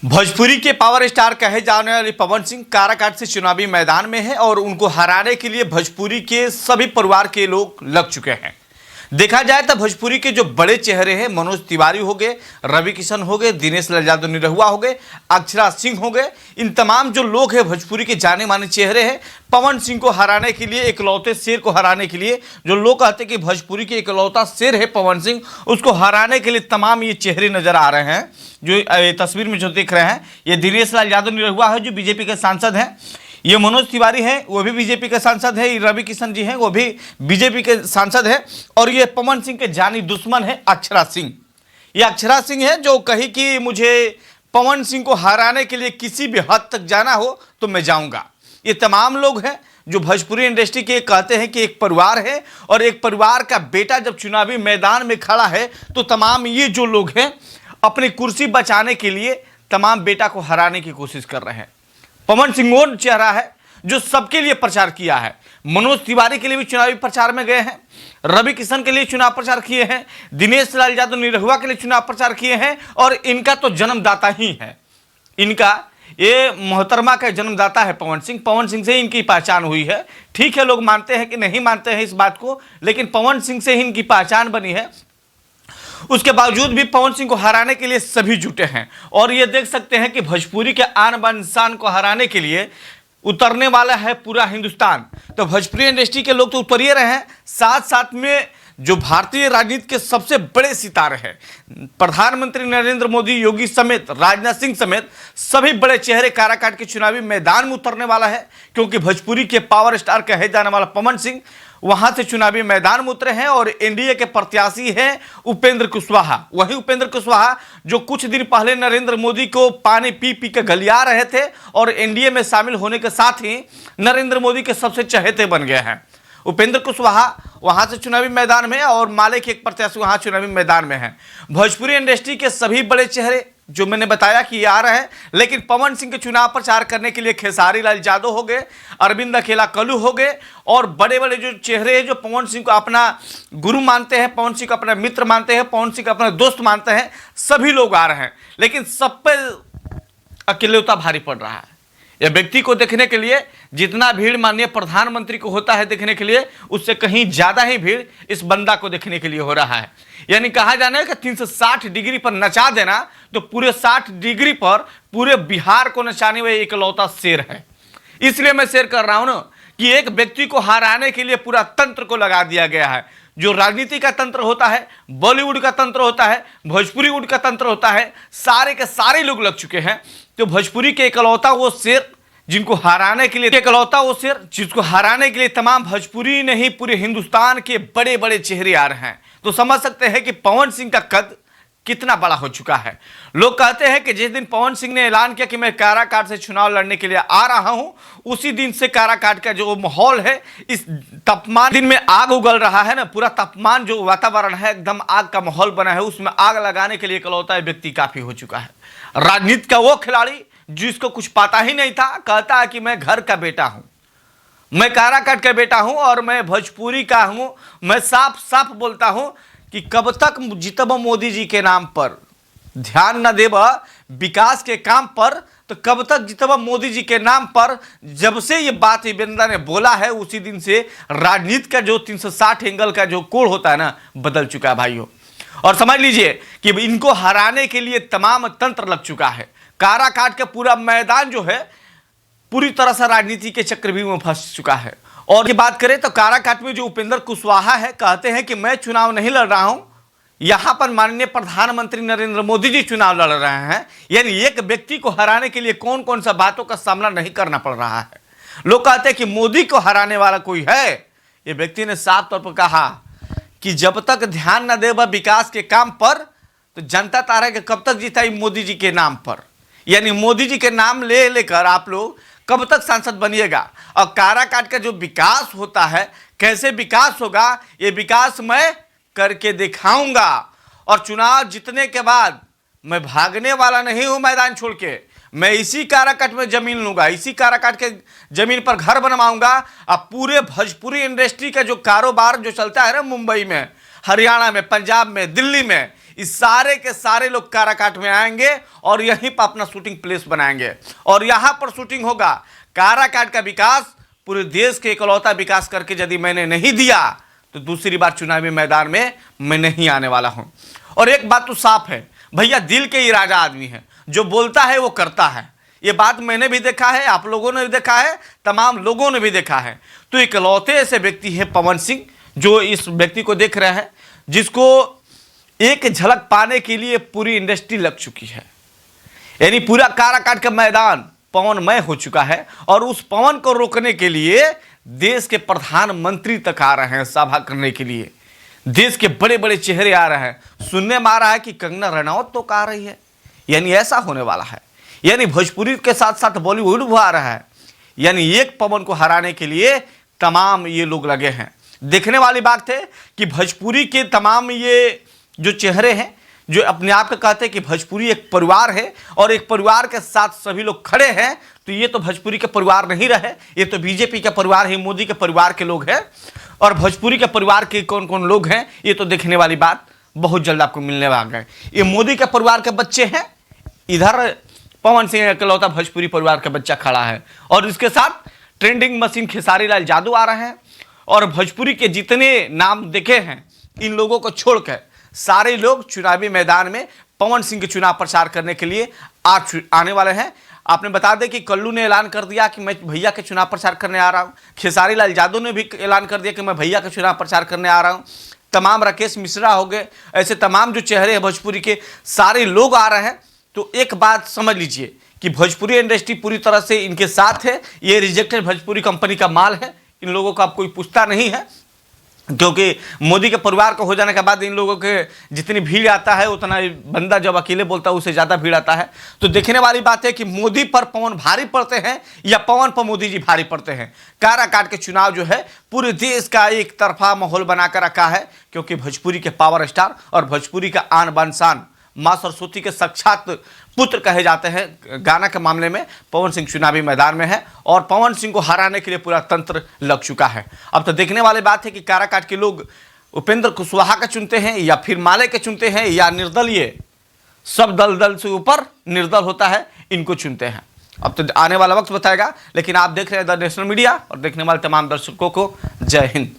भोजपुरी के power star कहे जाने वाले पवन सिंह काराकाट से चुनावी मैदान में हैं और उनको हराने के लिए भोजपुरी के सभी परिवार के लोग लग चुके हैं। देखा जाए तो भोजपुरी के जो बड़े चेहरे हैं, मनोज तिवारी हो गए, रवि किशन हो गए, दिनेश लाल यादव निरहुआ हो गए, अक्षरा सिंह हो गए, इन तमाम जो लोग हैं भोजपुरी के जाने माने चेहरे हैं, पवन सिंह को हराने के लिए, इकलौते शेर को हराने के लिए, जो लोग कहते हैं कि भोजपुरी के इकलौता शेर है पवन सिंह, उसको हराने के लिए तमाम ये चेहरे नजर आ रहे हैं। जो तस्वीर में जो देख रहे हैं, ये दिनेश लाल यादव निरहुआ है जो बीजेपी के सांसद हैं, ये मनोज तिवारी हैं वो भी बीजेपी के सांसद है, रवि किशन जी हैं वो भी बीजेपी के सांसद है, और ये पवन सिंह के जानी दुश्मन है अक्षरा सिंह। ये अक्षरा सिंह है जो कही कि मुझे पवन सिंह को हराने के लिए किसी भी हद तक जाना हो तो मैं जाऊंगा। ये तमाम लोग हैं जो भोजपुरी इंडस्ट्री के कहते हैं कि एक परिवार है, और एक परिवार का बेटा जब चुनावी मैदान में खड़ा है तो तमाम ये जो लोग हैं अपनी कुर्सी बचाने के लिए तमाम बेटा को हराने की कोशिश कर रहे हैं। पवन सिंह वो चेहरा है जो सबके लिए प्रचार किया है। मनोज तिवारी के लिए भी चुनावी प्रचार में गए हैं, रवि किशन के लिए चुनाव प्रचार किए हैं, दिनेश लाल यादव निरहुआ के लिए चुनाव प्रचार किए हैं, और इनका तो जन्मदाता ही है। इनका ये मोहतरमा का जन्मदाता है पवन सिंह। पवन सिंह से इनकी पहचान हुई है। ठीक है, लोग मानते हैं कि नहीं मानते हैं इस बात को, लेकिन पवन सिंह से ही इनकी पहचान बनी है। उसके बावजूद भी पवन सिंह को हराने के लिए सभी जुटे हैं, और ये देख सकते हैं कि भोजपुरी के आन बान इंसान को हराने के लिए उतरने वाला है पूरा हिंदुस्तान। तो भोजपुरी इंडस्ट्री के लोग तो उतर ही रहे हैं, साथ साथ में जो भारतीय राजनीति के सबसे बड़े सितारे हैं, प्रधानमंत्री नरेंद्र मोदी, योगी समेत, राजनाथ सिंह समेत सभी बड़े चेहरे काराकाट के चुनावी मैदान में उतरने वाला है, क्योंकि भोजपुरी के पावर स्टार कहे जाने वाला पवन सिंह वहां से चुनावी मैदान में उतरे हैं। और एनडीए के प्रत्याशी हैं उपेंद्र कुशवाहा, वही उपेंद्र कुशवाहा जो कुछ दिन पहले नरेंद्र मोदी को पानी पी पी के गलिया रहे थे, और एनडीए में शामिल होने के साथ ही नरेंद्र मोदी के सबसे चहेते बन गए हैं। उपेंद्र कुशवाहा वहां से चुनावी मैदान में, और माले के एक प्रत्याशी वहां चुनावी मैदान में है। भोजपुरी इंडस्ट्री के सभी बड़े चेहरे जो मैंने बताया कि ये आ रहे हैं, लेकिन पवन सिंह के चुनाव प्रचार करने के लिए खेसारी लाल यादव हो गए, अरविंद अकेला कल्लू हो गए, और बड़े बड़े जो चेहरे हैं जो पवन सिंह को अपना गुरु मानते हैं, पवन सिंह को अपना मित्र मानते हैं, पवन सिंह को अपना दोस्त मानते हैं, सभी लोग आ रहे हैं। लेकिन सब पे अकेलेता भारी पड़ रहा है। यह व्यक्ति को देखने के लिए जितना भीड़ माननीय प्रधानमंत्री को होता है देखने के लिए, उससे कहीं ज्यादा ही भीड़ इस बंदा को देखने के लिए हो रहा है। यानी कहा जाना है कि 360 डिग्री पर नचा देना, तो पूरे 60 डिग्री पर पूरे बिहार को नचाने वाला इकलौता शेर है। इसलिए मैं शेयर कर रहा हूं ना कि एक व्यक्ति को हराने के लिए पूरा तंत्र को लगा दिया गया है। जो राजनीति का तंत्र होता है, बॉलीवुड का तंत्र होता है, भोजपुरी वुड का तंत्र होता है, सारे के सारे लोग लग चुके हैं। तो भोजपुरी के इकलौता वो शेर जिनको हराने के लिए, इकलौता वो शेर जिसको हराने के लिए तमाम भोजपुरी नहीं पूरे हिंदुस्तान के बड़े बड़े चेहरे आ रहे हैं। तो समझ सकते हैं कि पवन सिंह का कद कितना बड़ा हो चुका है। लोग कहते हैं कि जिस दिन पवन सिंह ने ऐलान किया कि मैं काराकाट से चुनाव लड़ने के लिए आ रहा हूं, उसी दिन से काराकाट का जो माहौल है, इस तापमान दिन में आग उगल रहा है ना, पूरा तापमान जो वातावरण है एकदम आग का माहौल बना है, उसमें आग लगाने के लिए इकलौता व्यक्ति काफी हो चुका है। राजनीति का वो खिलाड़ी जिसको कुछ पता ही नहीं था, कहता है कि मैं घर का बेटा हूं, मैं काराकाट का बेटा हूं, और मैं भोजपुरी का हूं। मैं साफ साफ बोलता हूं कि कब तक जितब मोदी जी के नाम पर ध्यान न देब विकास के काम पर, तो कब तक जितब मोदी जी के नाम पर। जब से ये बात ये बंदा ने बोला है, उसी दिन से राजनीति का जो 360 एंगल का जो कोण होता है ना, बदल चुका है भाइयों। और समझ लीजिए कि इनको हराने के लिए तमाम तंत्र लग चुका है। काराकाट का पूरा मैदान जो है पूरी तरह से राजनीति के चक्रव्यूह में फंस चुका है। और की बात करें तो काराकाट में जो उपेंद्र कुशवाहा है, कहते हैं कि मैं चुनाव नहीं लड़ रहा हूं, यहां पर माननीय प्रधानमंत्री नरेंद्र मोदी जी चुनाव लड़ रहे हैं। यानी एक व्यक्ति को हराने के लिए कौन कौन सा बातों का सामना नहीं करना पड़ रहा है। लोग कहते हैं कि मोदी को हराने वाला कोई है। ये व्यक्ति ने साफ तौर पर कहा कि जब तक ध्यान न देगा विकास के काम पर, तो जनता तारा के कब तक जीता मोदी जी के नाम पर। यानी मोदी जी के नाम ले लेकर आप लोग कब तक सांसद बनिएगा। और काराकाट का जो विकास होता है, कैसे विकास होगा, ये विकास मैं करके दिखाऊंगा। और चुनाव जीतने के बाद मैं भागने वाला नहीं हूं मैदान छोड़ के। मैं इसी काराकाट में जमीन लूंगा, इसी काराकाट के जमीन पर घर बनवाऊंगा। अब पूरे भोजपुरी इंडस्ट्री का जो कारोबार जो चलता है ना, मुंबई में, हरियाणा में, पंजाब में, दिल्ली में, इस सारे के सारे लोग काराकाट में आएंगे और यहीं पर अपना शूटिंग प्लेस बनाएंगे और यहां पर शूटिंग होगा। काराकाट का विकास पूरे देश के इकलौता विकास करके यदि मैंने नहीं दिया तो दूसरी बार चुनावी मैदान में मैं नहीं आने वाला हूं। और एक बात तो साफ है भैया, दिल के ही राजा आदमी है, जो बोलता है वो करता है। ये बात मैंने भी देखा है, आप लोगों ने भी देखा है, तमाम लोगों ने भी देखा है। तो इकलौते ऐसे व्यक्ति हैं पवन सिंह, जो इस व्यक्ति को देख रहे हैं, जिसको एक झलक पाने के लिए पूरी इंडस्ट्री लग चुकी है। यानी पूरा काराकाट का मैदान पवनमय हो चुका है और उस पवन को रोकने के लिए देश के प्रधानमंत्री तक आ रहे हैं सभा करने के लिए। देश के बड़े बड़े चेहरे आ रहे हैं। सुनने में आ रहा है कि कंगना रनौत तो आ रही है। यानी ऐसा होने वाला है। यानी भोजपुरी के साथ साथ बॉलीवुड भी आ रहा है। यानी एक पवन को हराने के लिए तमाम ये लोग लगे हैं। देखने वाली बात है कि भोजपुरी के तमाम ये जो चेहरे हैं, जो अपने आप को कहते हैं कि भोजपुरी एक परिवार है और एक परिवार के साथ सभी लोग खड़े हैं, तो ये तो भोजपुरी के परिवार नहीं रहे, ये तो बीजेपी का परिवार है, मोदी के परिवार के लोग हैं। और भोजपुरी के परिवार के कौन कौन लोग हैं, ये तो देखने वाली बात बहुत जल्द आपको मिलने वाला है। ये मोदी के परिवार के बच्चे हैं, इधर पवन सिंह इकलौता भोजपुरी परिवार का बच्चा खड़ा है और इसके साथ ट्रेंडिंग मशीन खेसारी लाल यादव आ रहे हैं। और भोजपुरी के जितने नाम देखे हैं, इन लोगों को छोड़कर सारे लोग चुनावी मैदान में पवन सिंह के चुनाव प्रचार करने के लिए आने वाले हैं। आपने बता दें कि कल्लू ने ऐलान कर दिया कि मैं भैया के चुनाव प्रचार करने आ रहा हूं। खेसारी लाल यादव ने भी ऐलान कर दिया कि मैं भैया के चुनाव प्रचार करने आ रहा हूं। तमाम राकेश मिश्रा हो गए, ऐसे तमाम जो चेहरे हैं भोजपुरी के, सारे लोग आ रहे हैं। तो एक बात समझ लीजिए कि भोजपुरी इंडस्ट्री पूरी तरह से इनके साथ है। ये रिजेक्टेड भोजपुरी कंपनी का माल है। इन लोगों को अब कोई पूछता नहीं है, क्योंकि मोदी के परिवार को हो जाने के बाद इन लोगों के जितनी भीड़ आता है, उतना बंदा जब अकेले बोलता है उससे ज़्यादा भीड़ आता है। तो देखने वाली बात है कि मोदी पर पवन भारी पड़ते हैं या पवन पर मोदी जी भारी पड़ते हैं। काराकाट के चुनाव जो है पूरे देश का एक तरफा माहौल बनाकर रखा है, क्योंकि भोजपुरी के पावर स्टार और भोजपुरी का आन बान शान, माँ सरस्वती के साक्षात पुत्र कहे जाते हैं गाना के मामले में, पवन सिंह चुनावी मैदान में है और पवन सिंह को हराने के लिए पूरा तंत्र लग चुका है। अब तो देखने वाली बात है कि काराकाट के लोग उपेंद्र कुशवाहा का चुनते हैं या फिर माले के चुनते हैं या निर्दलीय, सब दल से ऊपर निर्दल होता है, इनको चुनते हैं। अब तो आने वाला वक्त बताएगा। लेकिन आप देख रहे हैं द नेशनल मीडिया और देखने वाले तमाम दर्शकों को जय हिंद।